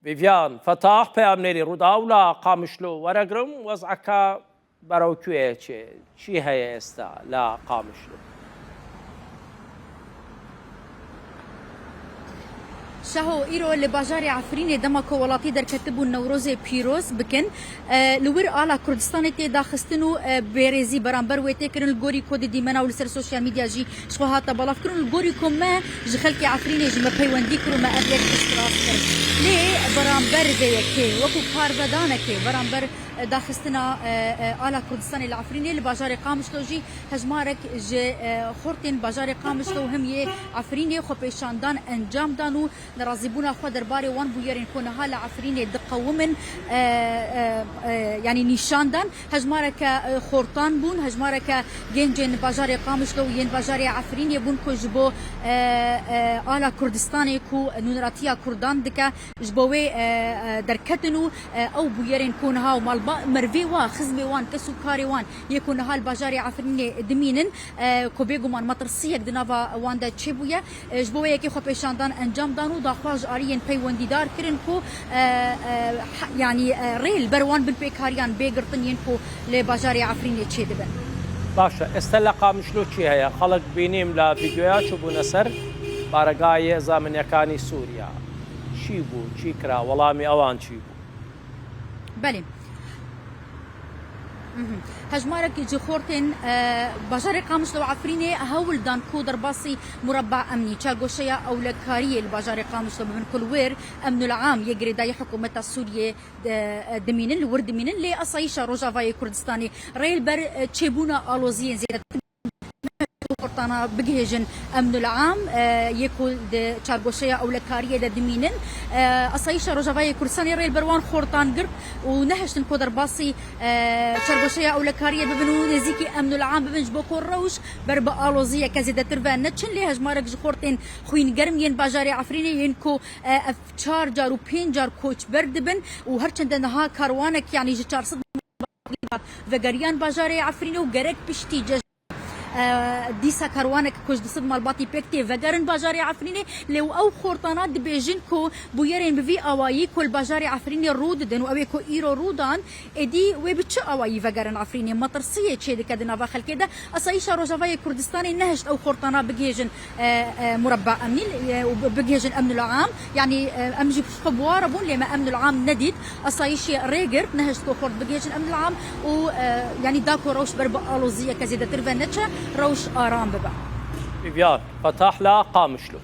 ڤیڤیان فتاح پەیامنێری ڕووداو لە قامشلۆ وەرەگرم وەزعەکە بەرەو کوێیە چی هەیە ئێستا لە قامشلۆ؟ شهو إيرو لباجار عفرين دما كولاتي دركتبو نوروز بيروز بكن لور على كردستان تي داخستنو بيريزي برامبر ويتكرن الجوري كود دي منا ولسر سوشيال ميديا جي شو هاتا بلافكرن الجوري كما جخلكي عفرين جي ما بيوندي كرو ما أبيك استراس ليه برامبر زيكي وكو كاربدانكي برامبر داخستنا على كردستان العفريني لباجار قامشلو جي هجمارك جي خورتين باجار قامشلو هم يه عفريني خو بيشاندان انجام دانو نرازبونا خو درباري وان بويرين كونها لعفريني دقه ومن يعني نيشاندان هجمارك خورتان بون هجمارك جنجن باجار قامشلو ين باجار عفريني بون كو جبو على كردستان كو نونراتيا كردان دكا جبوي دركتنو او بويرين كونها ومال مرفي وان خزمي وان كسو كاري وان يكون هالباجاري عفريني دمينن كوبيغو مان مطرسيك دنافا وان دا تشيبويا جبويا كي خو بيشاندان انجام دانو داخواج اريين بيوندي دار كرن كو يعني ريل بروان بالبيكاريان بيغرتن ينكو لباجاري عفريني تشيدبن باشا استلا قامشلو چی هەیە خەڵک بینیم لە ڤیدیۆیا چوبوونە سەر بارگای زامنیەکانی سووریا چی بوو چی کرا وەڵامی ئەوان چی بوو؟ بله هجمارك جخورتين باجار قامشلو عفريني هول دان كو درباصي مربع امني تشاغوشيا او لكاريه الباجار قامشلو من كل وير امن العام يجري داي حكومه السوريه دمينن الورد منن لي اصايشا روجافاي كردستاني ريل بر تشيبونا الوزيين زيادة قرطانا بجهجن امن العام يكو تشارغوشيا او لكاريه دمينن اصايشا روجافاي كردستاني ريل بروان خورطان قرب ونهشتن كودر باصي تشارغوشيا او لكاريه ببنو نزيكي امن العام ببنج بوكو روش بربا الوزيه كزيده ترفان نتشن لي هجمارك جخورتين خوين قرم ين باجاري عفريني ينكو افشار جار وبين جار كوتش بردبن وهرچند نها كاروانك يعني جار صد وغريان باجاري عفريني وغرك بشتي ديسا كاروانك كوش دصد مالباتي بيكتي فقرن باجاري عفريني لو او خورطانات بيجنكو بويرين بفي اوايي كل باجاري عفريني روددن او كو ايرو رودان ادي وبتش اوايي فقرن عفريني مطرسيه تشي كدنا باخل كده اصايشا روجافاي كردستاني نهشت او خورطانا بجيجن مربع امني وبجيجن امن العام يعني امجي خبواربون لما امن العام نديد اصايشي ريجر نهشت كو خورط بجيجن امن العام و يعني داكو روش بربا الوزيه كزيده ترفنتشا روش آرام ببع ڤیڤیان فتاح لە قامشلۆ